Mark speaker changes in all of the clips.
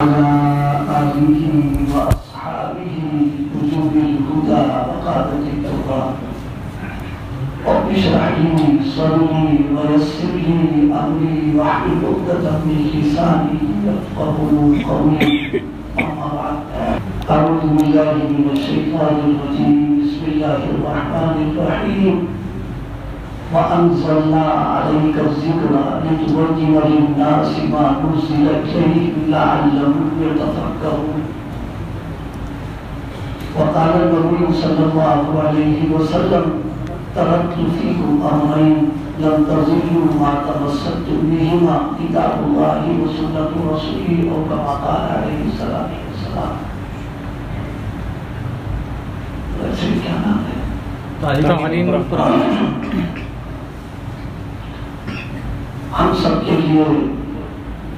Speaker 1: آله وأصحابه وجوب الهدى وقادة التوبة رب اشرح لي صدري ويسر لي أمري واحلل عقدة من لساني يفقهوا قولي أما بعد أعوذ بالله من الشيطان الرجيم بسم الله الرحمن الرحيم وأنزلنا عليك الذكر لتبين للناس ما نزل إليهم لعلهم يتفكرون وقال النبي صلى الله عليه وسلم تركت فيكم أمرين لم تضلوا ما تمسكتم بهما كتاب الله وسنة رسوله أو كما قال عليه الصلاة والسلام. ویسے کیا نام ہے؟
Speaker 2: تعلیم القرآن.
Speaker 1: ہم سب کے لیے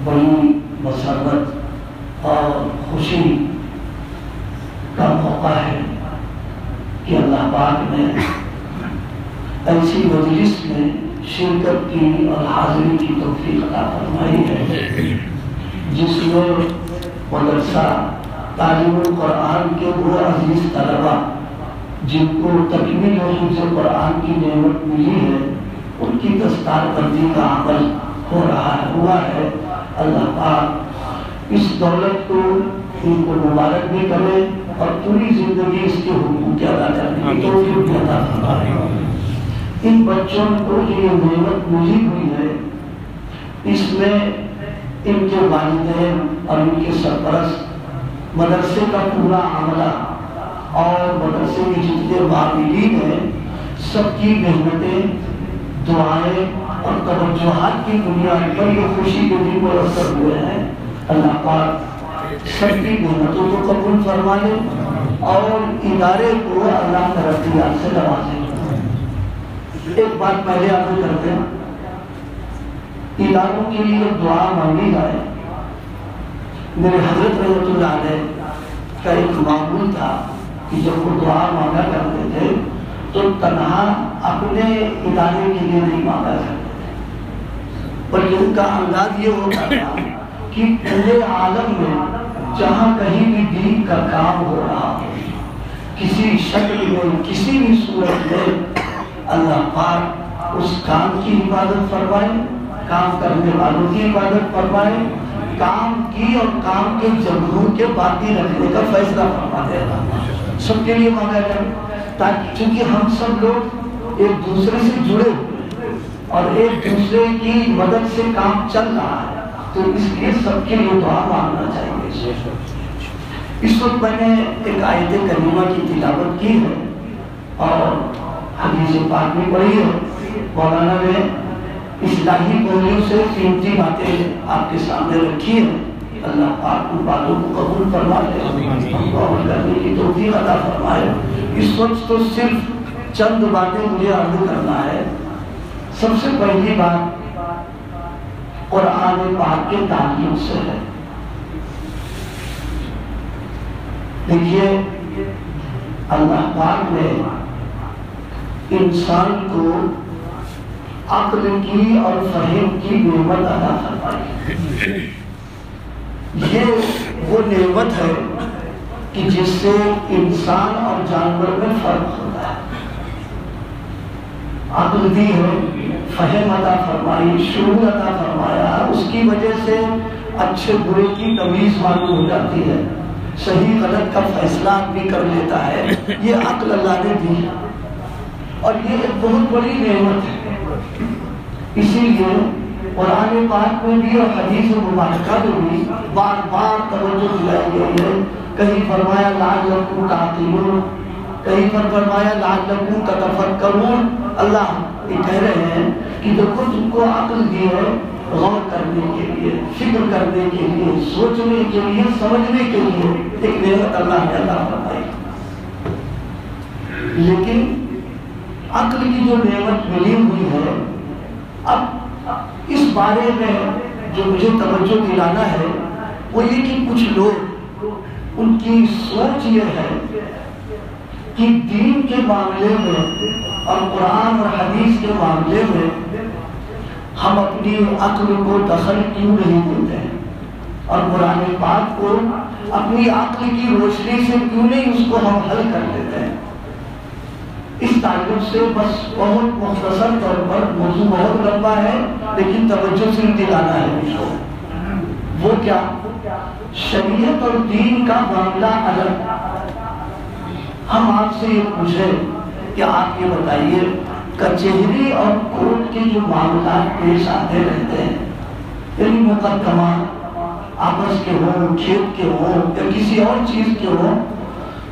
Speaker 1: بڑی مسرت اور خوشی کا موقع ہے کہ اللہ پاک نے ایسی مجلس میں شرکت کی اور حاضری کی توفیق عطا فرمائی ہے جس میں مدرسہ تعلیم القرآن کے وہ عزیز طلبہ جن کو تکمیل حفظ قرآن کی نعمت ملی ہے ان کی دستار بندی کا عمل ہو رہا ہے ہوا ہے. اللہ پاک اس دولت کو ان کو مبارک بھی کرے اور پوری زندگی اس کے حقوق ادا کرنے کی توفیق بھی عطا فرمائے. ان بچوں کو جو یہ نعمت ملی ہوئی ہے اس میں ان کے والدین اور ان کے سرپرست مدرسے کا پورا عملہ اور مدرسے کے جتنے معاملین ہیں سب کی محنتیں دعائیں اور توجہات کی بنیاد پر یہ خوشی کے دن میسر ہوئے ہیں. اللہ پاک سب کی محنتوں کو قبول فرما لے اور ادارے کو اللہ ترقیات سے نوازے. ایک بات پہلے آپ کو کرتے ہیں اداروں کے لیے دعا مانگی جائے. میرے حضرت رحمۃ اللہ علیہ کا ایک معمول تھا کہ جب وہ دعا مانگا کرتے تھے تو تنہا اپنے ادارے کے لیے نہیں مانگا کرتے تھے بلکہ ان کا انداز یہ ہوتا تھا کہ پورے عالم میں جہاں کہیں بھی دین کا کام ہو رہا ہو کسی شکل میں کسی بھی صورت میں اللہ پاک اس کام کی حفاظت فرمائے کام کرنے والوں کی حفاظت فرمائے کام کی اور کام کے جگہوں کے باقی رکھنے کا فیصلہ فرما دیتا. سب کے لیے مانگا جائے تاکہ چونکہ ہم سب لوگ ایک دوسرے سے جڑے ہوئے اور ایک دوسرے کی مدد سے کام چل رہا ہے تو اس لیے سب کے لیے دعا مانگنا چاہیے. اس وقت میں نے ایک آیت کریمہ کی تلاوت کی ہے اور حدیث پاک میں پڑھی ہے. مولانا نے اصلاحی پہلوؤں سے قیمتی باتیں آپ کے سامنے رکھی ہیں. اللہ پاک ان باتوں کو قبول فرما لے ہم کو عمل کرنے کی توفیق عطا فرمائے. اس وقت تو صرف چند باتیں مجھے عرض کرنا ہے. سب سے پہلی بات قرآن پاک کے تعلیم سے ہے. دیکھیے اللہ پاک نے انسان کو عقل کی اور فہم کی نعمت عطا فرمائی. یہ وہ نعمت ہے کہ جس سے انسان اور جانور میں فرق ہوتا ہے. عقل دی ہے فہم عطا فرمائی شعور عطا فرمایا. اس کی وجہ سے اچھے برے کی تمیز معلوم ہو جاتی ہے صحیح غلط کا فیصلہ بھی کر لیتا ہے. یہ عقل اللہ نے دی اور یہ ایک بہت بڑی نعمت ہے. اسی لیے قرآن پاک میں بھی اور حدیث مبارکہ میں بھی بار بار توجہ دلائی گئی ہے. کہیں فرمایا لعلکم تعقلون کہیں پر فرمایا لعلکم تتفکرون. اللہ یہ کہہ رہے ہیں کہ دیکھو تم کو عقل دی ہے غور کرنے کے لیے فکر کرنے کے لیے سوچنے کے لیے سمجھنے کے لیے ایک نعمت اللہ نے عطا فرمائی. لیکن عقل کی جو نعمت ملی ہوئی ہے اب اس بارے میں جو مجھے توجہ دلانا ہے وہ یہ کہ کچھ لوگ ان کی سوچ یہ ہے کہ دین کے معاملے میں اور قرآن اور حدیث کے معاملے میں ہم اپنی عقل کو دخل کیوں نہیں دیتے ہیں. اور قرآن پاک کو اپنی عقل کی روشنی سے کیوں نہیں اس کو ہم حل کر لیتے ہیں؟ اس تعلق سے بس بہت مختصر طور پر، موضوع بہت لمبا ہے لیکن توجہ سے دلانا ہے اس کو۔ وہ کیا؟ شریعت اور دین کا معاملہ الگ۔ ہم آپ سے یہ پوچھیں کہ آپ یہ بتائیے، کچہری اور کورٹ کے جو معاملات پیش آتے رہتے ہیں، یعنی مقدمہ آپس کے ہوں، کھیت کے ہوں یا کسی اور چیز کے ہوں،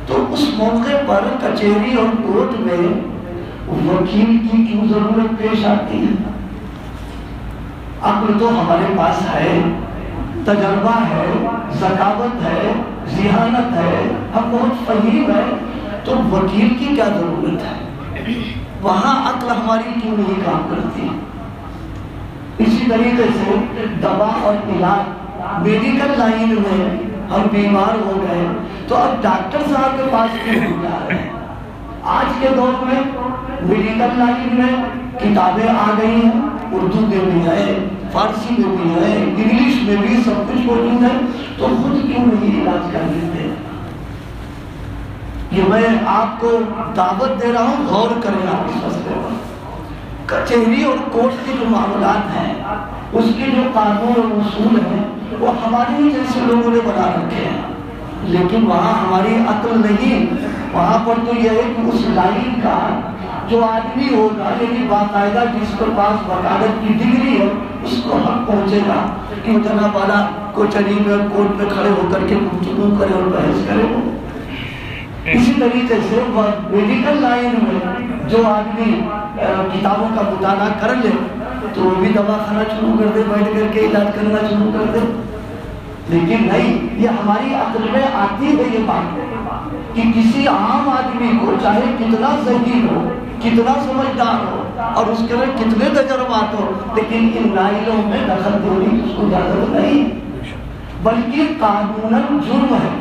Speaker 1: تو اس موقع پر کچہری اور کورٹ میں وکیل کی کیوں ضرورت پیش آتی ہے؟ عقل تو ہمارے پاس ہے، تجربہ ہے، ذکاوت ہے، ذہانت ہے، ہم بہت فہیم ہیں، تو وکیل کی کیا ضرورت ہے؟ وہاں عقل ہماری کیوں نہیں کام کرتی؟ اسی طریقے سے دوا اور علاج، میڈیکل لائن میں ہم بیمار ہو گئے تو اب ڈاکٹر صاحب کے پاس کیوں جا رہے ہیں؟ آج کے دور میں میڈیکل لائن میں کتابیں آ گئی ہیں، اردو میں بھی ہے، فارسی میں بھی ہے، انگلش میں بھی سب کچھ موجود ہے، تو خود کیوں نہیں علاج کر لیتے؟ یہ میں آپ کو دعوت دے رہا ہوں، غور کریں آپ اس مسئلے پر۔ کچہری اور کورٹ کے جو معاملات ہیں، اس کے جو قانون اور اصول ہیں، وہ ہمارے ہی جیسے لوگوں نے بنا رکھے ہیں، لیکن وہاں ہماری عقل نہیں۔ وہاں پر تو یہ ہے کہ اس لائن کا جو آدمی ہوگا، یعنی باقاعدہ جس کے پاس وکالت کی ڈگری ہے، اس کو حق پہنچے گا کہ جناب والا کوچری میں کورٹ میں کھڑے ہو کر کے گفتگو کرے اور بحث کرے۔ اسی طریقے سے میڈیکل لائن میں جو آدمی کتابوں کا مطالعہ کر لے تو وہ بھی دوا کھانا شروع کر دے، بیٹھ کر کے علاج کرنا شروع کر دے۔ لیکن نہیں، یہ ہماری عقل میں آتی ہے یہ بات کہ کسی عام آدمی کو چاہے کتنا ذہین ہو، کتنا سمجھدار ہو اور اس کے اندر کتنے تجربات ہو، لیکن ان لائنوں میں دخل دینے کی اس کو اجازت نہیں، بلکہ قانوناً جرم ہے۔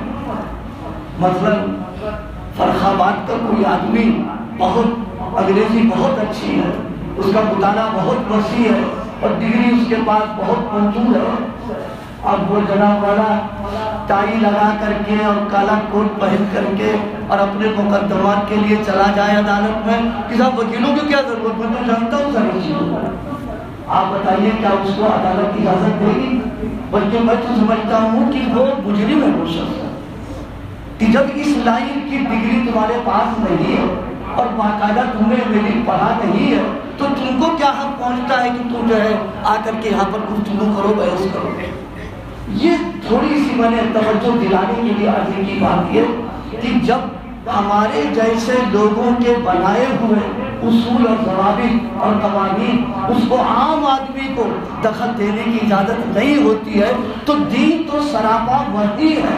Speaker 1: مثلا فرخ آباد کا کوئی آدمی بہت انگریزی بہت اچھی ہے، اس کا مطالعہ بہت وسیع ہے اور ڈگری اس کے پاس بہت موجود ہے، اب وہ جناب والا ٹائی لگا کر کے اور کالا کوٹ پہن کر کے اور اپنے مقدمات کے لیے چلا جائے عدالت میں کہ صاحب وکیلوں کی کیا ضرورت؟ میں تو جانتا ہوں ساری چیزوں کو۔ آپ بتائیے کیا اس کو عدالت کی اجازت دے گی؟ بلکہ میں تو سمجھتا ہوں کہ وہ مجرم ہے، وہ شخص کہ جب اس لائن کی ڈگری تمہارے پاس نہیں ہے اور باقاعدہ تمہیں میری پڑھا نہیں ہے تو تم کو کیا حق پہنچتا ہے کہ تم جو ہے آ کر کے یہاں پر گفتگو کرو، بحث کرو؟ یہ تھوڑی سی میں نے توجہ دلانے کے لیے عرض کی بات یہ کہ جب ہمارے جیسے لوگوں کے بنائے ہوئے اصول اور ضوابط اور قوانین اس کو عام آدمی کو دخل دینے کی اجازت نہیں ہوتی ہے تو دین تو سراپا وحی ہے،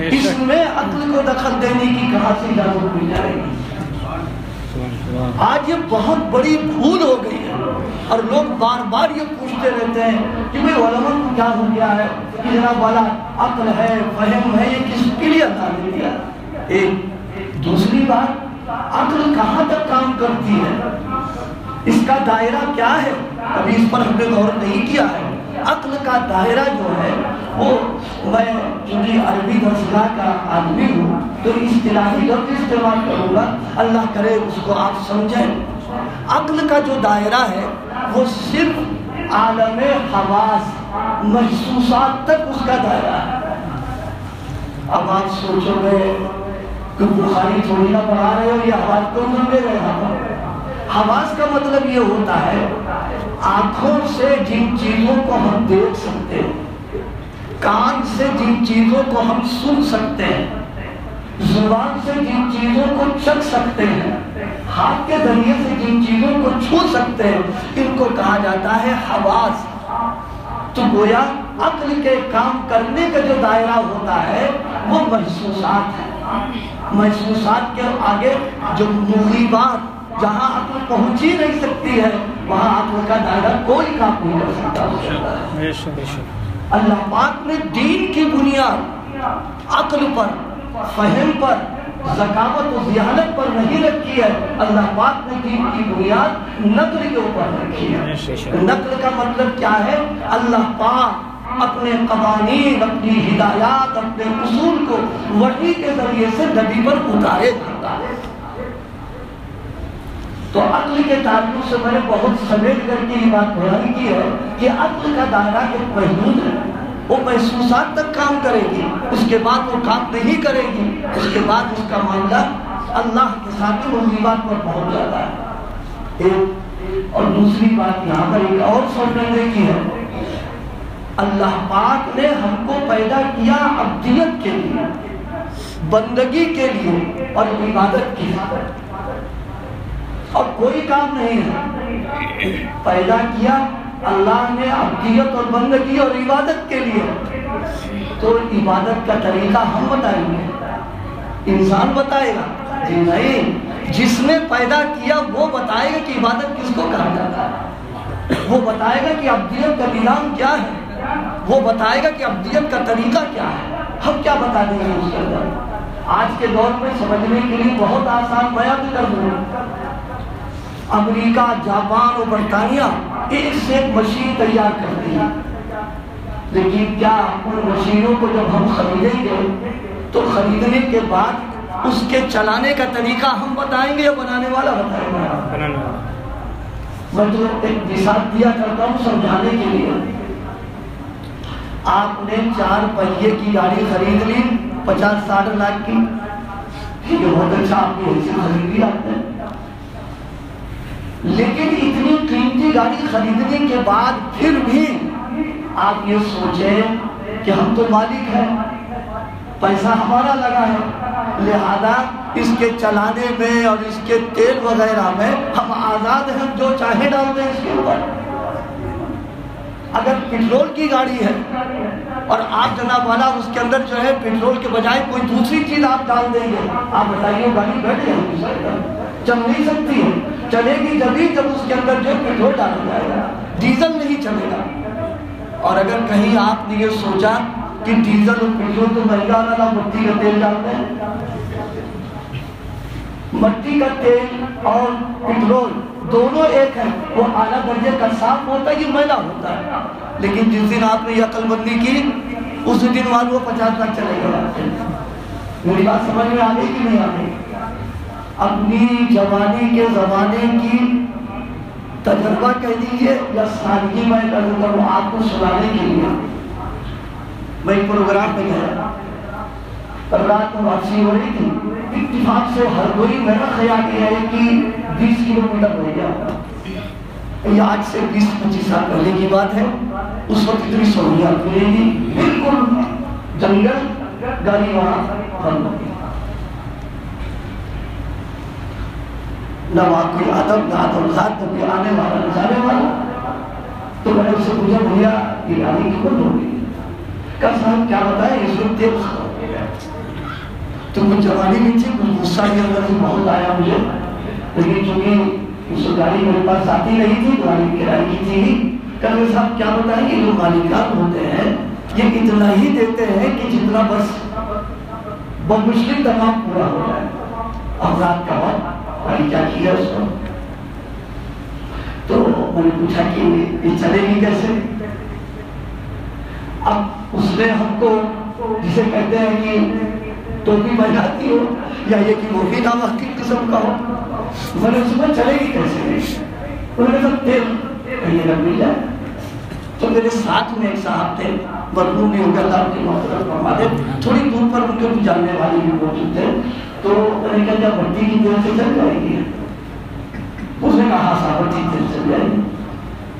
Speaker 1: اس میں عقل کو دخل دینے کی کہاں سے اجازت مل جائے گی؟ آج یہ بہت بڑی بھول ہو گئی ہے اور لوگ بار بار یہ پوچھتے رہتے ہیں کہ بھئی علماء کو کیا ہو گیا ہے کہ جناب والا عقل ہے، فہم ہے، یہ کس کے لیے اللہ نے دیا؟ ایک دوسری بات، عقل کہاں تک کام کرتی ہے، اس کا دائرہ کیا ہے؟ ابھی اس پر ہم نے غور نہیں کیا ہے۔ عقل کا دائرہ جو ہے وہ، میں چونکہ عربی درسگاہ کا آدمی ہوں تو اصطلاحی لفظ استعمال کروں گا، اللہ کرے اس کو آپ سمجھیں۔ عقل کا جو دائرہ ہے وہ صرف عالم حواس، محسوسات تک اس کا دائرہ ہے۔ اب آپ سوچو گے کہ بخاری تھوڑی نہ پڑھا رہے ہو، یہ حواس کو سمجھے گئے ہیں۔ حواس کا مطلب یہ ہوتا ہے آنکھوں سے جن چیزوں کو ہم دیکھ سکتے ہیں، کان سے جن چیزوں کو ہم سن سکتے ہیں، زبان سے جن چیزوں کو چکھ سکتے ہیں، ہاتھ کے ذریعے سے جن چیزوں کو چھو سکتے ہیں، ان کو کہا جاتا ہے حواس۔ تو گویا عقل کے کام کرنے کا جو دائرہ ہوتا ہے وہ محسوسات ہے۔ محسوسات کے آگے جو مغیبات، جہاں عقل پہنچ ہی نہیں سکتی ہے، وہاں عقل کا دائرہ کوئی کام نہیں کر سکتا۔ اللہ پاک نے دین کی بنیاد عقل پر، فہم پر، ذکاوت و ذہانت پر نہیں رکھی ہے، اللہ پاک نے دین کی بنیاد نقل کے اوپر رکھی ہے۔ نقل کا مطلب کیا ہے؟ اللہ پاک اپنے قوانین، اپنی ہدایات، اپنے اصول کو وحی کے ذریعے سے نبی پر اتارے جاتا ہے۔ تو عقل کے تعلق سے میں نے بہت سمیٹ کر کے یہ بات بیان کی ہے کہ عقل کا دائرہ ایک محدود ہے، وہ محسوسات تک کام کرے گی، اس کے بعد وہ کام نہیں کرے گی، اس کے بعد اس کا معاملہ اللہ کے ساتھ موضوعات پر پہنچ جاتا ہے۔ ایک اور دوسری بات یہاں پر ایک اور سمجھنے کی ہے، اللہ پاک نے ہم کو پیدا کیا عبدیت کے لیے، بندگی کے لیے اور عبادت کے لیے، اور کوئی کام نہیں ہے۔ پیدا کیا اللہ نے عبدیت اور بندگی اور عبادت کے لیے، تو عبادت کا طریقہ ہم بتائیں گے، انسان بتائے گا؟ جی نہیں، جس نے پیدا کیا وہ بتائے گا کہ عبادت کس کو کہا جاتا ہے، وہ بتائے گا کہ عبدیت کا نظام کیا ہے، وہ بتائے گا کہ عبدیت کا طریقہ کیا ہے، ہم کیا بتا دیں گے اس کے اندر؟ آج کے دور میں سمجھنے کے لیے بہت آسان بیان کر دوں، امریکہ، جاپان اور برطانیہ ایک سے ایک مشین تیار کرتی ہے، لیکن کیا ان مشینوں کو جب ہم خریدیں گے تو خریدنے کے بعد اس کے چلانے کا طریقہ ہم بتائیں گے یا بنانے والا بتائے گا؟ میں تو ایک مثال دیا کرتا ہوں سمجھانے کے لیے۔ آپ نے 4 پہیے کی گاڑی خرید لی 50-60 لاکھ کی، ٹھیک ہے، بہت اچھا، آپ کی حیثیت خرید لی آپ نے، لیکن اتنی قیمتی گاڑی خریدنے کے بعد پھر بھی آپ یہ سوچیں کہ ہم تو مالک ہیں، پیسہ ہمارا لگا ہے، لہذا اس کے چلانے میں اور اس کے تیل وغیرہ میں ہم آزاد ہیں، جو چاہے ڈال دیں اس کے اوپر۔ اگر پیٹرول کی گاڑی ہے اور آپ جناب والا اس کے اندر جو ہے پیٹرول کے بجائے کوئی دوسری چیز آپ ڈال دیں گے، آپ بتائیے گاڑی بیٹھ جائے گی، چل نہیں سکتی ہے، چلے گی جبھی جب اس کے اندر جو پیٹرول ڈالا جائے گا، ڈیزل نہیں چلے گا۔ اور اگر کہیں آپ نے یہ سوچا کہ ڈیزل اور پیٹرول تو مہنگا والا مٹی کا تیل ڈالتے ہیں، مٹی کا تیل اور پیٹرول دونوں ایک ہیں، وہ اعلیٰ درجے کا صاف ہوتا ہے، یہ میلا ہوتا ہے، لیکن جس دن آپ نے یہ عقل بندی کی اس دن والوں وہ 50 لاکھ چلے گا۔ میری بات سمجھ میں آ گئی کہ نہیں آ گئی؟ اپنی جوانی کے زمانے کی تجربہ کہہ دیجئے یا سادگی میں کروں گا آپ کو سنانے کے لیے۔ میں ایک پروگرام میں گیا، رات میں واپسی ہو رہی تھی، اتفاق سے ہردوئی میرا خیال یہ ہے کہ 20 کلومیٹر ہو گیا، یہ آج سے 20-25 سال پہلے کی بات ہے۔ اس وقت اتنی سہولیات ملیں گی، بالکل جنگل، گاڑی وہاں بند ہو گئی، نہ وہاں کوئی ادب، نہ ادب ذات، نہ کوئی آنے والا نہ جانے والا۔ تو میں نے اس سے پوچھا بھیا یہ گاڑی کیوں بند ہو گئی؟ کہا صاحب کیا بتائیں، اس وقت تیل ختم ہو گیا، تو کچھ جوانی نہیں تھی، کچھ غصہ کے اندر سے بہت آیا مجھے، لیکن چونکہ اس گاڑی میرے پاس آتی نہیں تھی، گاڑی کرائے کی تھی، کہ صاحب کیا بتائیں کہ جو مالکان ہوتے ہیں یہ اتنا ہی دیتے ہیں کہ جتنا بس بمشکل تمام پورا ہو جائے، اب رات کا وقت گاڑی کیا کی ہے اس کو؟ تو میں نے پوچھا کہ یہ چلے گی کیسے؟ اب اس نے ہم کو جسے کہتے ہیں کہ ٹوپی پہناتی ہو یا یہ کہ وہ بھی نامحقق قسم کا ہو، میں نے اس میں چلے گی کیسے؟ انہوں نے کہا تیل کہیں نہ مل جائے۔ تو میرے ساتھ میں ایک صاحب تھے، مرحوم نے اللہ ان کی مغفرت فرما دے، تھوڑی دور پر ان کے کچھ جاننے والے بھی موجود تھے، تو میں نے کہا کیا بھٹی کی تیل سے چل جائے گی؟ اس نے کہا صاحب بھٹی تیل سے چل جائے گی۔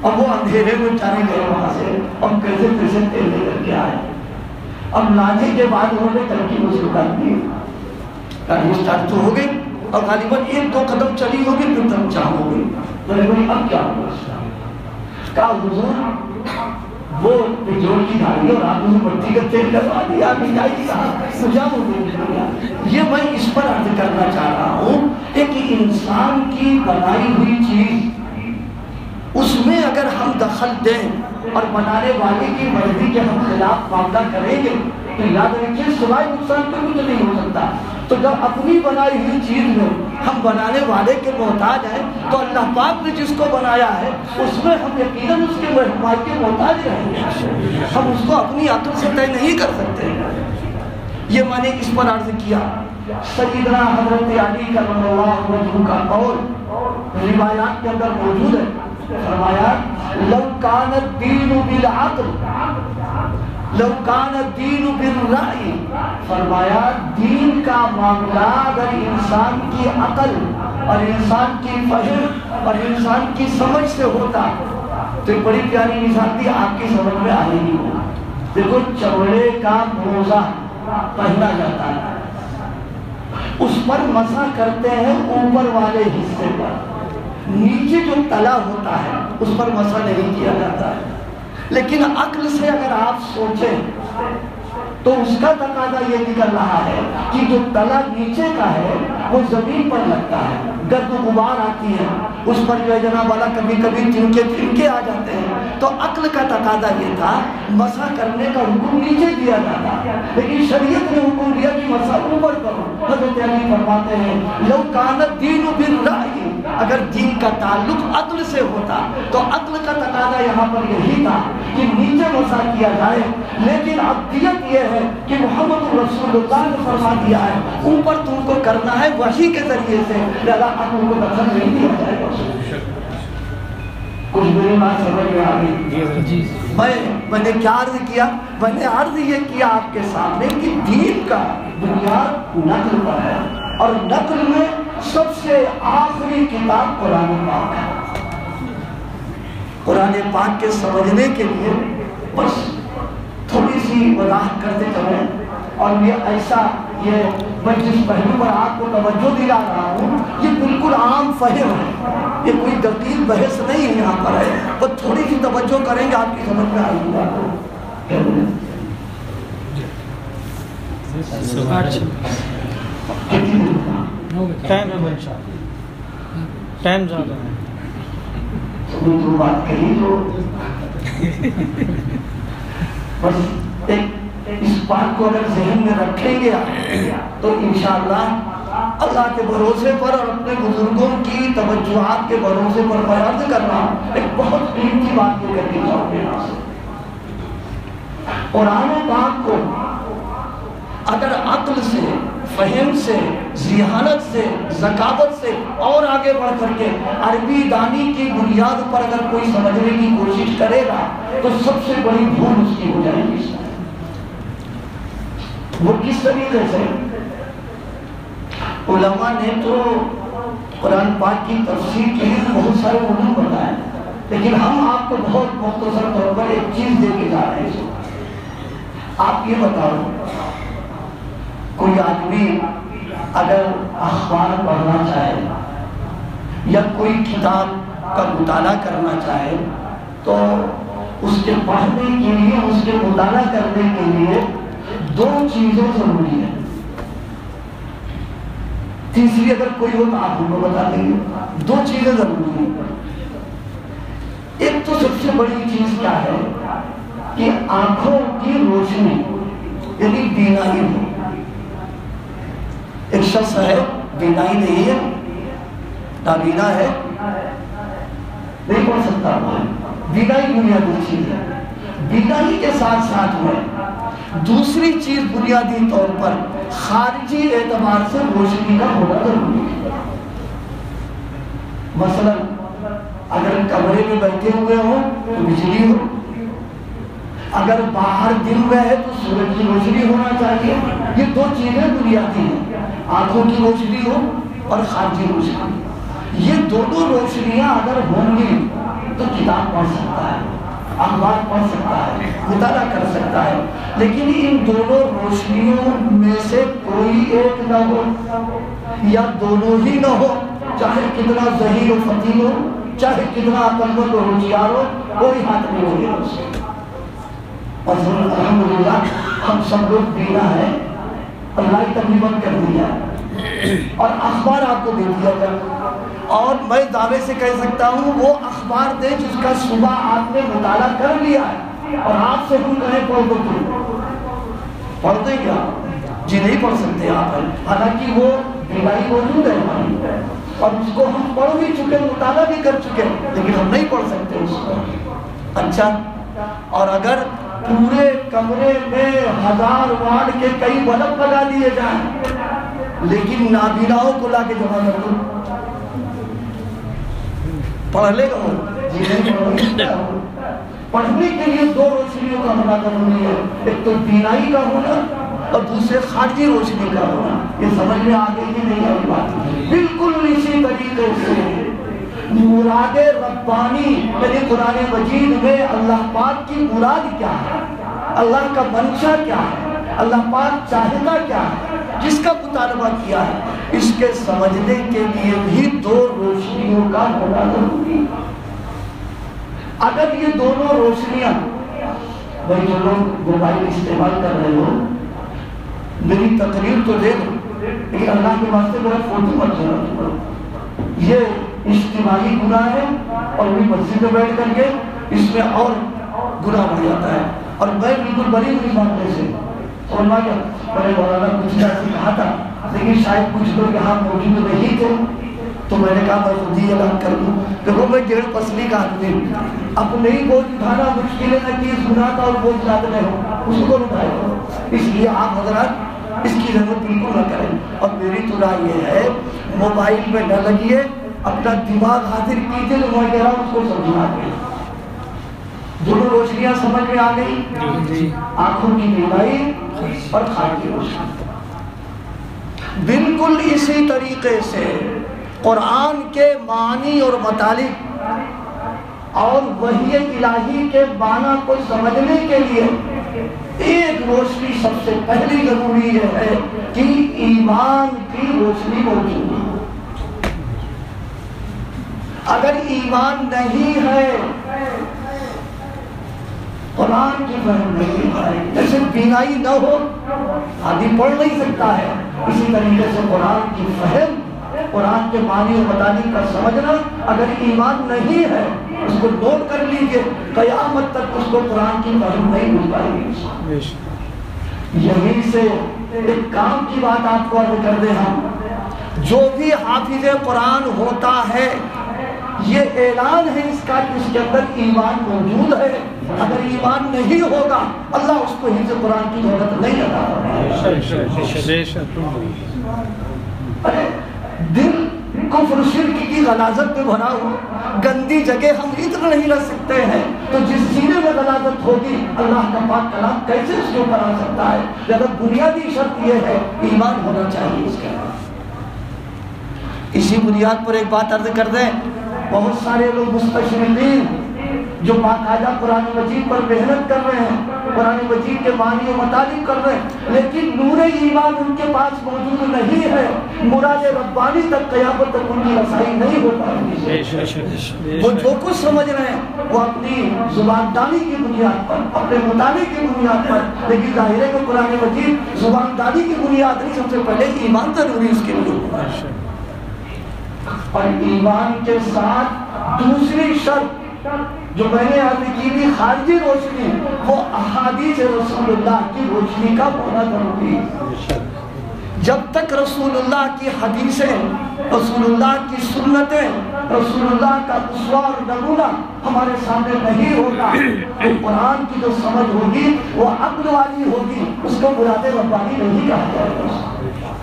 Speaker 1: اب وہ اندھیرے میں چانے گئے وہاں سے، اب کیسے کیسے تیل لے کر کے آئے، اب لانے کے بعد انہوں نے ترکیب اس کو کر دی، گاڑی اسٹارٹ تو ہو گئی اور غالباً 1-2 قدم چلی ہوگی پھر تم جام ہو گئی۔ میں نے کہا اب کیا ہوگا؟ کہا حضور وہ پیٹرول کی گاڑی اور آپ نے مٹی کا تیل لگوا دیا، ابھی جائے گا جام ہو گئی۔ یہ میں اس پر عرض کرنا چاہ رہا ہوں کہ انسان کی بنائی ہوئی چیز اس میں اگر ہم دخل دیں اور بنانے والے کی مرضی کے ہم خلاف معاملہ کریں گے تو یاد رکھیے سوائے نقصان کے کچھ نہیں ہو سکتا. تو جب اپنی بنائی ہوئی چیز میں ہم بنانے والے کے محتاج ہیں تو اللہ پاک نے جس کو بنایا ہے اس میں ہم یقیناً اس کے رہنمائی کے محتاج رہیں گے. ہم اس کو اپنی عقل سے طے نہیں کر سکتے. یہ میں نے اس پر عرض کیا. سیدنا حضرت علی کرم اللہ وجہہ کا قول روایات کے اندر موجود ہے. فرمایا لو کان الدین بالعقل لو کان الدین بالرأی. فرمایا دین کا معاملہ اگر انسان کی عقل اور انسان کی فہم اور انسان کی سمجھ سے ہوتا تو ایک بڑی پیاری مثال تھی آپ کی سمجھ میں آ رہی ہو. دیکھو چمڑے کا موزہ پہنا جاتا ہے, اس پر مسح کرتے ہیں اوپر والے حصے پر, نیچے جو تلا ہوتا ہے اس پر مسح نہیں کیا جاتا ہے. لیکن عقل سے اگر آپ سوچیں تو اس کا تقاضا یہ نکل رہا ہے کہ جو تلا نیچے کا ہے وہ زمین پر لگتا ہے, گرد و غبار آتی ہے اس پر جو ہے جناب والا کبھی کبھی تنکے آ جاتے ہیں. تو عقل کا تقاضا یہ تھا مسح کرنے کا حکم نیچے دیا جاتا, لیکن شریعت نے حکم دیا کہ مسح اوپر کرو. حضرت علی فرماتے ہیں لو کان الدین بالرأی, اگر دین کا تعلق عقل سے ہوتا تو عقل کا تقاضا یہاں پر یہی تھا کہ نیچے مسح کیا جائے. لیکن عقلیت یہ ہے کہ محمد رسول اللہ نے فرما دیا ہے اوپر تم کو کرنا ہے وحی کے ذریعے سے, لہذا عقل کو دخل نہیں دیا جائے گا. کچھ میری بات سمجھ میں آ گئی. میں نے کیا عرض کیا؟ میں نے عرض یہ کیا آپ کے سامنے کہ دین کا بنیاد نقل پر ہے, اور نقل میں سب سے آخری کتاب قرآن پاک ہے. قرآن پاک کے سمجھنے کے لیے بس تھوڑی سی وضاحت کرتے چلیں, اور یہ ایسا میں جس پہلو پر آپ کو توجہ دلا رہا ہوں یہ بالکل عام فہم ہے, یہ کوئی دقیق بحث نہیں ہے یہاں پر ہے, بس تھوڑی سی توجہ کریں گے آپ کی سمجھ میں آئے گی.
Speaker 2: ٹائم زیادہ ہے.
Speaker 1: جو بات کہی تو بس اس بات کو اگر ذہن میں رکھیں گے تو انشاءاللہ اللہ کے بھروسے پر اور اپنے بزرگوں کی توجہات کے بھروسے پر میں عرض کر رہا ہوں ایک بہت قیمتی بات یہ کر کے جاؤں گے. قرآن پاک کو اگر عقل سے, فہم سے, ذہانت سے, ذکاوت سے اور آگے بڑھ کر کے عربی دانی کی بنیاد پر اگر کوئی سمجھنے کی کوشش کرے گا تو سب سے بڑی بھول اس کی ہو جائے گی. وہ کس طریقے سے؟ علماء نے تو قرآن پاک کی تفسیر کے لیے بہت سارے علوم بتائے, لیکن ہم آپ کو بہت مختصر طور پر ایک چیز دے کے جا رہے ہیں. آپ یہ بتاؤ, کوئی آدمی اگر اخبار پڑھنا چاہے یا کوئی کتاب کا مطالعہ کرنا چاہے تو اس کے پڑھنے کے لیے, اس کے مطالعہ کرنے کے لیے دو چیزیں ضروری ہیں. تیسری اگر کوئی ہو تو آپ ان کو بتا دیں گے. دو چیزیں ضروری ہیں. ایک تو سب سے بڑی چیز کیا ہے کہ آنکھوں کی روشنی یعنی بینائی ہو. ایک شخص ہے بینائی نہیں ہے, نابینا ہے, نہیں پڑھ سکتا, بینائی بنیادی چیز ہے. بینائی کے ساتھ ساتھ میں دوسری چیز بنیادی طور پر خارجی اعتبار سے روشنی کا ہونا ضروری ہے. مثلا اگر کمرے میں بیٹھے ہوئے ہوں تو بجلی ہو, اگر باہر دن میں ہے تو سورج کی روشنی ہونا چاہیے. یہ دو چیزیں بنیادی ہیں, آنکھوں کی روشنی ہو اور خارجی روشنی. یہ دونوں روشنیاں اگر ہوں گی تو کتاب پڑھ سکتا ہے, اخبار پڑھ سکتا ہے, مطالعہ کر سکتا ہے. لیکن ان دونوں روشنیوں میں سے کوئی ایک نہ ہو یا دونوں ہی نہ ہو, چاہے کتنا ذہین و فطین ہو, چاہے کتنا عقلمند و ہوشیار ہو, کوئی ہاتھ نہیں ہوگی اس سے. اور الحمدللہ ہم سب لوگ بینا ہے, اللہ کی تقریباً کر دیا اور اخبار آپ کو دے دیا گیا. اور میں دعوے سے کہہ سکتا ہوں وہ اخبار دے جس کا صبح آپ نے مطالعہ کر لیا ہے اور آپ سے ہم کہیں پڑھ دو. پڑھتے کیا؟ جی نہیں پڑھ سکتے آپ، حالانکہ وہ بینائی موجود ہے ہماری اور اس کو ہم پڑھ بھی چکے، مطالعہ بھی کر چکے، لیکن ہم نہیں پڑھ سکتے اس کو۔ اچھا، اور اگر پورے کمرے میں 1000 واٹ کے کئی بلب لگا دیے جائیں لیکن نابیناؤں کو لا کے جمع کر دو، پڑھ لے گا وہ؟ جی نہیں پڑھ سکتا۔ پڑھنے کے لیے 2 روشنیوں کا ہونا ضروری ہے، ایک تو بینائی کا ہونا اور دوسرے خارجی روشنی کا ہونا۔ یہ سمجھ میں آگے ہی نہیں آئی بات؟ بالکل اسی طریقے سے مراد ربانی یعنی قرآن مجید میں اللہ پاک کی مراد کیا ہے، اللہ کا منشا کیا ہے، اللہ پاک چاہتا کیا ہے، جس کا مطالبہ کیا ہے، اس کے سمجھنے کے لیے بھی 2 روشنیوں کا ہونا ضروری ہے۔ اگر یہ دونوں روشنیاں، بھائی جو لوگ موبائل استعمال کر رہے ہو میری تقریر تو دے دو لیکن اللہ کے واسطے میرا فوٹو مت کرو، یہ اجتماعی گناہ ہے اور بھی مسجد میں بیٹھ کر کے اس میں اور گناہ بڑھ جاتا ہے۔ اور میں بالکل بری ہوئی ماننے سے سنوا کیا میں نے مولانا کچھ ایسے کہا تھا لیکن شاید کچھ لوگ یہاں موجود نہیں تھے تو میں نے کہا میں خود ہی اعلان کر دوں۔ دیکھو میں 1.5 پسلی کا آدمی ہوں، اپنے ہی بوجھ اٹھانا مشکل ہے نہ کہ گناہ کا اور بوجھ لاد میں ہو اس کو اٹھائے ہو، اس لیے آپ حضرات اس کی ضرورت بالکل نہ کریں۔ اور میری تو رائے یہ ہے موبائل میں نہ لگیے، اپنا دماغ حاضر کیجیے، جو میں کہہ رہا ہوں اس کو سمجھا دیں۔ دونوں روشنیاں سمجھ میں آ گئی، آنکھوں کی بینائی اور خارجی روشنی۔ بالکل اسی طریقے سے قرآن کے معنی اور مطالب اور وحی الہی کے معنی کو سمجھنے کے لیے ایک روشنی سب سے پہلی ضروری ہے کہ ایمان کی روشنی موجود ہے۔ اگر ایمان نہیں ہے قرآن کی فہم نہیں ہے، جیسے بینائی نہ ہو آدمی پڑھ نہیں سکتا ہے، اسی طریقے سے قرآن کی فہم، قرآن کے معنی و مطالب کا سمجھنا، اگر ایمان نہیں ہے اس کو نوٹ کر لیجئے، قیامت تک اس کو قرآن کی فہم نہیں مل پائے گی۔ یہیں سے ایک کام کی بات آپ کو عرض کر دیں، ہم جو بھی حافظ قرآن ہوتا ہے یہ اعلان ہے اس کا کہ اس کے اندر ایمان موجود ہے، اگر ایمان نہیں ہوگا اللہ اس کو حفظ قرآن کی ضرورت نہیں عطا فرمائے۔ ارے دل کفر شرک کی غلاظت میں بھرا ہوا، گندی جگہ ہم اتنا نہیں رہ سکتے ہیں، تو جس سینے میں غلاظت ہوگی اللہ کا پاک کلام کیسے اس کے اوپر آ سکتا ہے؟ لہذا بنیادی شرط یہ ہے ایمان ہونا چاہیے اس کے بعد۔ اسی بنیاد پر ایک بات عرض کر دیں، بہت سارے لوگ مستشرقین جو باقاعدہ قرآن مجید پر محنت کر رہے ہیں، قرآن مجید کے معنی و مطالب کر رہے ہیں، لیکن نور ایمان ان کے پاس موجود نہیں ہے، مراد ربانی تک قیامت تک ان کی رسائی نہیں ہو پائے۔ وہ جو کچھ سمجھ رہے ہیں وہ اپنی زبان دانی کی بنیاد پر، اپنے مطالعے کی بنیاد پر، لیکن ظاہر ہے کہ قرآن مجید زبان دانی کی بنیاد نہیں، سب سے پہلے ایمان ضروری اس کے لیے۔ اور ایمان کے ساتھ دوسری شرط جو میں نے عرض کی بھی خارجی روشنی، وہ احادیث رسول اللہ کی روشنی کا ہونا ضروری ہے۔ جب تک رسول اللہ کی حدیثیں، رسول اللہ کی سنتیں، رسول اللہ کا اسوہ اور نمونہ ہمارے سامنے نہیں ہوگا تو قرآن کی جو سمجھ ہوگی وہ عقل والی ہوگی، اس کو مراد ربانی نہیں کہا جائے گا۔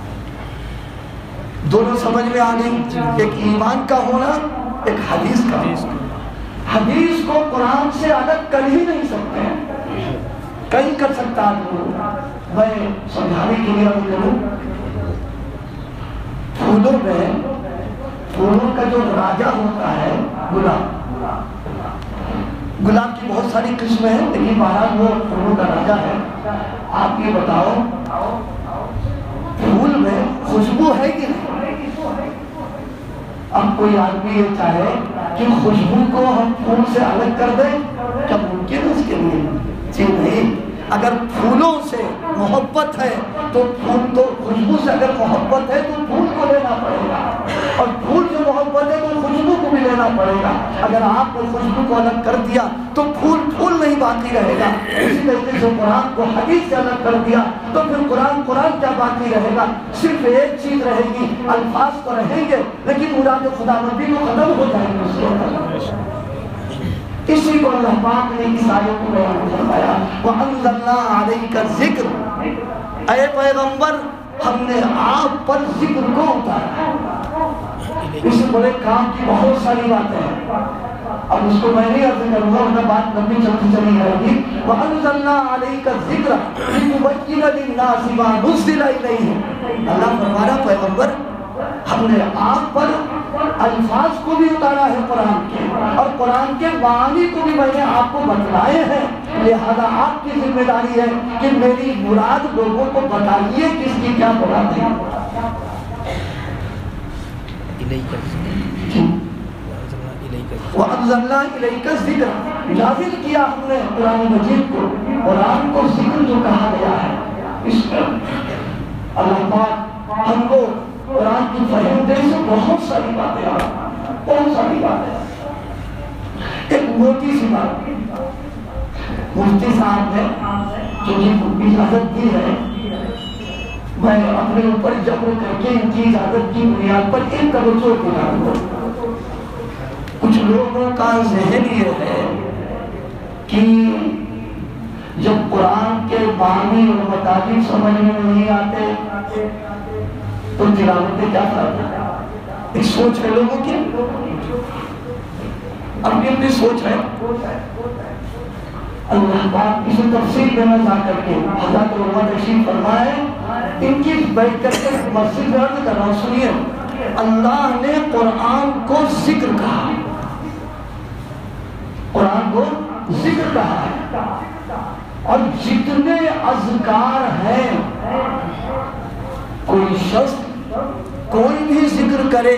Speaker 1: دونوں سمجھ میں آ گئی، ایک ایمان کا ہونا، ایک حدیث کا ہونا۔ حدیث کو قرآن سے الگ کر ہی نہیں سکتے ہیں، کہیں کر سکتا آدمی۔ میں سمجھانے کے لیے عرض کروں، پھولوں میں پھولوں کا جو راجا ہوتا ہے گلاب، گلاب کی بہت ساری قسمیں ہیں لیکن بہرحال وہ پھولوں کا راجا ہے۔ آپ یہ بتاؤ پھول میں خوشبو ہے کہ نہیں؟ اب کوئی آدمی یہ چاہے کہ خوشبو کو ہم پھول سے الگ کر دیں، کیا ممکن ہے اس کے لیے؟ جی نہیں۔ اگر پھولوں سے محبت ہے تو پھول تو خوشبو سے اگر محبت ہے تو پھول کو لینا پڑے گا، اور پھول سے محبت ہے تو خوشبو کو بھی لینا دینا پڑے گا. اگر آپ نے خوشبو کو الگ کر دیا تو پھول نہیں باقی رہے گا. اسی طریقے سے قرآن کو حدیث سے الگ کر دیا تو پھر قرآن کیا باقی رہے گا؟ صرف ایک چیز رہے گی، الفاظ تو رہیں گے لیکن مراد خداوندی کو ختم ہو جائے گی اس کے اندر. اسی کو اللہ پاک نے اس آیت کو بیان فرمایا وَأَنزَلْنَا عَلَيْكَ الذِّكْرَ، اے پیغمبر ہم نے آپ پر ذکر کو اتارا. اس بڑے کام کی بہت ساری باتیں ہیں، اب اس کو میں نہیں عرض کروں گا ورنہ بات لمبی چلتی چلی جائے گی. وَأَنزَلْنَا عَلَيْكَ الذِّكْرَ لِتُبَيِّنَ لِلنَّاسِ مَا نُزِّلَ إِلَيْهِمْ. اللہ فرمایا پیغمبر ہم نے آپ پر الفاظ کو بھی اتارا ہے قرآن کے، اور قرآن کے معانی کو بھی میں نے آپ کو بتلائے ہیں. لہذا آپ کی ذمہ داری ہے کہ میری مراد لوگوں کو بتائیے کس کی کیا مراد ہے. وَأَنزَلْنَا إِلَيْكَ الذِّكْرَ، نازل کیا ہم نے قرآن مجید کو. قرآن کو ذکر جو کہا گیا ہے، اس میں اللہ پاک ہم کو قرآن کی فہم دے سے بہت ساری باتیں بہت ساری باتیں. ایک موٹی سی بات مفتی صاحب نے جو اجازت دی ہے، میں اپنے اوپر جبر کر کے ان کی اجازت کی بنیاد پر ایک توجہ دلاؤں گا. کچھ لوگوں کا ذہن یہ ہے کہ جب قرآن کے معنی اور مطابق سمجھ میں نہیں آتے تو تلاوت کیا کرتا ہے. ایک سوچ ہے لوگوں کی، اپنی سوچ ہے. اللہ پاک اس تفصیل میں نہ جا کر کے حضرت علماء تشریف فرمائے ان کی بیٹھ کر کے مسجد میں عرض کر رہا ہوں. سنیے، اللہ نے قرآن کو ذکر کہا، قرآن کو ذکر کہا ہے. اور جتنے اذکار ہیں، کوئی شخص کوئی بھی ذکر کرے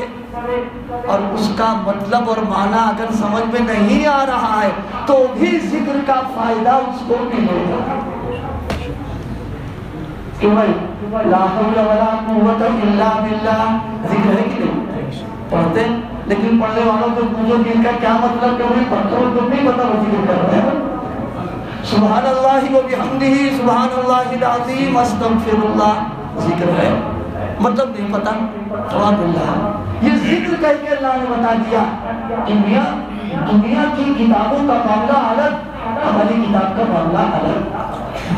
Speaker 1: اور اس کا مطلب اور معنی اگر سمجھ میں نہیں آ رہا ہے تو بھی ذکر کا فائدہ اس کو ملے گا. کہ بھائی لا حول ولا قوت الا باللہ ذکر ہے کہ نہیں؟ پڑھتے ہیں لیکن پڑھنے والوں کو پوچھو کہ ان کا کیا مطلب کہ وہی پڑھتے ہو تم نہیں پتہ وہ ذکر کر رہے ہیں. سبحان اللہ و بحمدہ سبحان اللہ العظیم استغفر اللہ ذکر ہے، مطلب نہیں پتہ. جواب اللہ یہ ذکر کہہ کے اللہ نے بتا دیا کہ دنیا کی کتابوں کا معاملہ الگ، ہماری کتاب کا معاملہ الگ.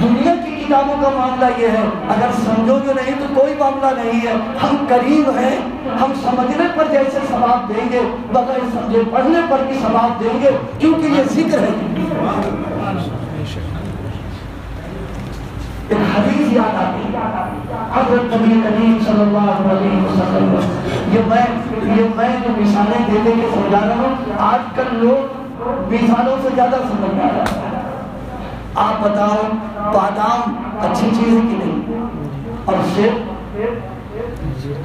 Speaker 1: دنیا کی کتابوں کا معاملہ یہ ہے اگر سمجھو جو نہیں تو کوئی معاملہ نہیں ہے. ہم قریب ہیں، ہم سمجھنے پر جیسے ثواب دیں گے بغیر سمجھے پڑھنے پر بھی ثواب دیں گے کیونکہ یہ ذکر ہے. ایک حدیث یاد آتی حضرت نبی کریم صلی اللہ علیہ وسلم. یہ میں جو مثالیں دے دے کے سمجھا رہا ہوں، آج کل لوگ مثالوں سے زیادہ سمجھ آ رہا ہے. آپ بتاؤ بادام اچھی چیز ہے کہ نہیں؟ اور سیب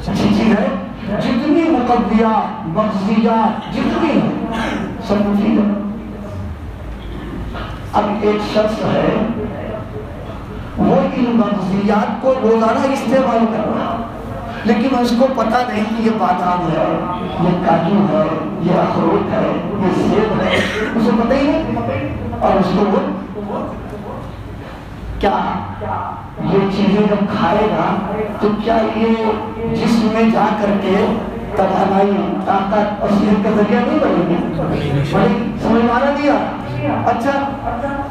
Speaker 1: اچھی چیز ہے؟ جتنی مقویات مغذیات جتنی ہیں سب مفید ہے. اب ایک شخص ہے وہ ان مغذیات کو روزانہ استعمال کر رہا لیکن اس کو پتہ نہیں کہ یہ بادام ہے، یہ کاجو ہے، یہ اخروٹ ہے، یہ سیب ہے، اسے پتہ ہی نہیں. اور اس کو وہ کیا یہ چیزیں جب کھائے گا تو کیا یہ جسم میں جا کر کے توانائی طاقت اور صحت کا ذریعہ نہیں بنے گی؟ سمجھ میں آ رہا؟ اچھا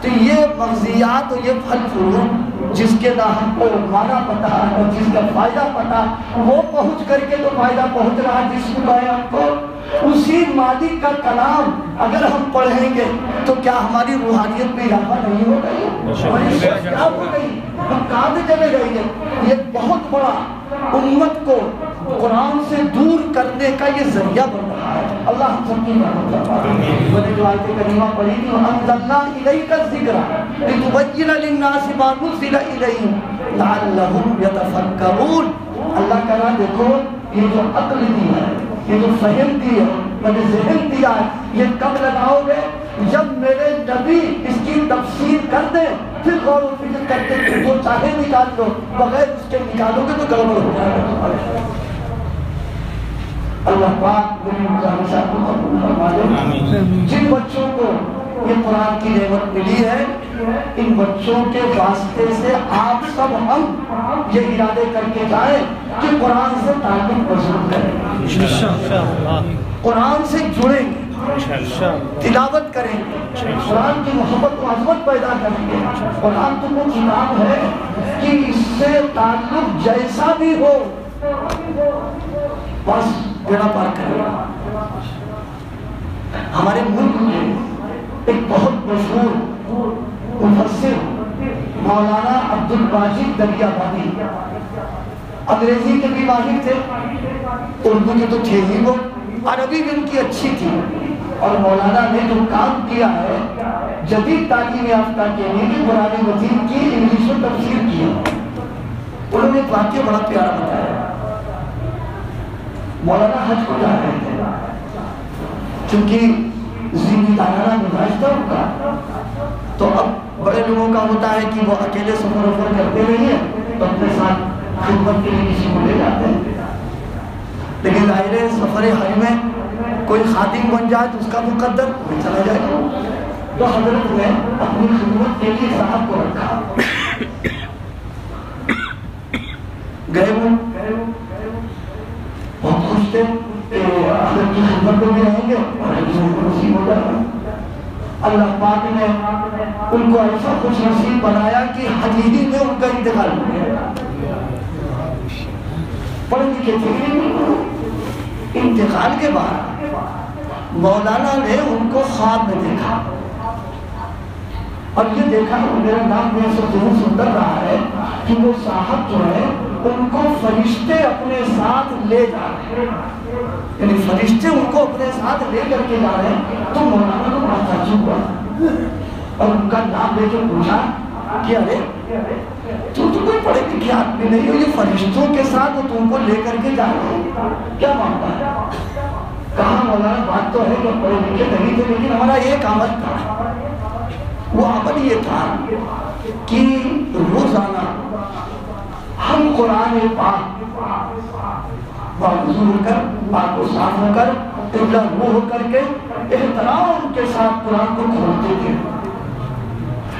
Speaker 1: تو یہ مغذیات اور یہ پھل فروٹ جس کے نہ ہم کو معنی پتہ اور جس کا فائدہ پتہ وہ پہنچ کر کے تو فائدہ پہنچ رہا جسم کا ہے ہم کو. اسی مالک کا کلام اگر ہم پڑھیں گے تو کیا ہماری روحانیت میں اضافہ نہیں ہو گئی؟ ہماری سوچ کیا ہو گئی؟ ہم کہاں سے چلے گئے ہیں؟ یہ بہت بڑا امت کو قرآن سے دور کرنے کا یہ ذریعہ بن رہا ہے. اللہ ہم سب کی مدد فرمائے. میں نے جو آیت کریمہ پڑھی تھی وَأَنزَلْنَا إِلَيْكَ الذِّكْرَ لِتُبَيِّنَ لِلنَّاسِ مَا نُزِّلَ إِلَيْهِمْ لَعَلَّهُمْ يَتَفَكَّرُونَ. اللہ کہہ رہا دیکھو یہ جو عقل دی ہے، یہ جو فہم دی ہے، میں نے ذہن دیا ہے، یہ کب لگاؤ گے؟ جب میرے نبی اس کی تفسیر کر دیں پھر غور و فکر کرتے کہ جو چاہے نکال لو، بغیر اس کے نکالو گے تو گڑبڑ ہو جائے گا. اللہ پاک میری مدرسہ کو قبول فرما دے۔ جن بچوں کو یہ قرآن کی نعمت ملی ہے، ان بچوں کے واسطے سے آپ سب ہم یہ ارادے کر کے جائیں کہ قرآن سے تعلق مضبوط کریں، قرآن سے جڑیں گے، تلاوت کریں گے، قرآن کی محبت و عظمت پیدا کریں گے۔ قرآن تو وہ کتاب ہے کہ اس سے تعلق جیسا بھی ہو بس بیڑا پار کرے گا۔ ہمارے ملک میں ایک بہت مشہور مفسر مولانا عبدالواجد دریابادی انگریزی کے بھی ماہر تھے، اردو کے تو تھے ہی، وہ عربی بھی ان کی اچھی تھی، اور مولانا نے جو کام کیا ہے جدید تعلیم یافتہ کے لیے قرآن مجید کی انگلش میں تفسیر کی ہے۔ انہوں نے ایک واقعہ بڑا پیارا بتایا۔ مولانا حج کو جا رہے تھے، چونکہ ذمہ دارانہ مزاج تھا ان کا، تو اب بڑے لوگوں کا ہوتا ہے کہ وہ اکیلے سفر وفر کرتے نہیں ہیں تو اپنے ساتھ خدمت کے لیے کسی کو لے جاتے ہیں، لیکن ظاہر ہے سفر حج میں کوئی خادم بن جائے تو اس کا مقدر بھی چلا جائے گا، تو حضرت نے اپنی خدمت کے لیے صاحب کو رکھا، گئے وہ بہت خوش تھے کہ حضرت کی خدمت میں بھی رہیں گے اور نصیب ہو جائے۔ اللہ پاک نے ان کو ایسا خوش نصیب بنایا کہ حج ہی میں ان کا انتقال ہو گیا۔ پڑھ لکھے تھے، انتقال کے بعد مولانا نے ان کو خواب میں دیکھا، اور یہ دیکھا میرا نام میں سے ضرور سندر رہا ہے کہ وہ صاحب جو ہے ان کو فرشتے اپنے ساتھ لے جا رہے ہیں، یعنی فرشتے ان کو اپنے ساتھ لے کر کے جا رہے ہیں۔ تو مولانا کو بڑا تعجب ہوا اور ان کا نام لے کے پوچھا کہ ارے تو کوئی پڑھے لکھے آدمی نہیں ہو، یہ فرشتوں کے ساتھ وہ تم کو لے کر کے جا رہے ہیں، کیا معاملہ ہے؟ کہا مولانا بات تو ہے کہ پڑھے لکھے نہیں تھے لیکن ہمارا ایک عمل تھا، وہ عمل یہ تھا کہ روزانہ ہم قرآن پاک باوضو ہو کر، پاک و صاف ہو کر، قبلہ رو ہو کر کے احترام کے ساتھ قرآن کو کھولتے تھے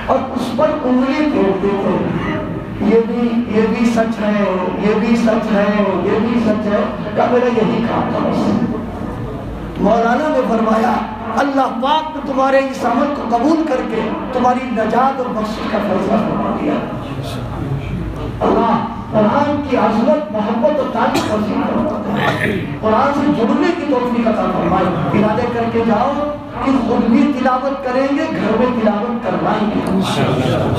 Speaker 1: اور اس پر انگلی پھیرتے تھے، یہ بھی سچ ہے، یہ بھی سچ ہے، یہ بھی سچ ہے، کہ میرا یہی کام تھا بس۔ مولانا نے فرمایا اللہ پاک نے تمہارے اس عمل کو قبول کر کے تمہاری نجات اور بخشش کا فیصلہ فرما دیا۔ اللہ قرآن کی عظمت، محبت اور تعریف نصیب فرمائے، قرآن سے جڑنے کی توفیق عطا فرمائے۔ ارادے کر کے جاؤ کہ خود بھی تلاوت کریں گے، گھر میں تلاوت کروائیں گے،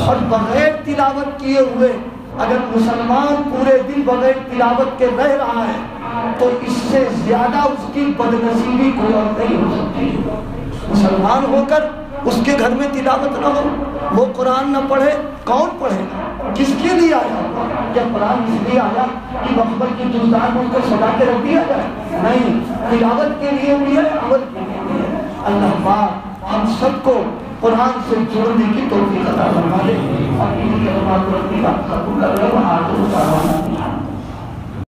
Speaker 1: اور بغیر تلاوت کیے ہوئے اگر مسلمان پورے دن بغیر تلاوت کے رہ رہا ہے تو اس سے زیادہ اس کی بدنصیبی کوئی اور نہیں ہو سکتی۔ مسلمان ہو کر اس کے گھر میں تلاوت نہ ہو، وہ قرآن نہ پڑھے، کون پڑھے گا؟ کس کے لیے آیا؟ کیا قرآن اس لیے آیا کہ مقبر کی جزدان میں اس کو سجا کے رکھ دیا جائے؟ نہیں، تلاوت کے لیے بھی ہے، عمل کے لیے بھی ہے۔ اللہ پاک ہم سب کو قرآن سے جوڑنے کی توفیق عطا فرما دے۔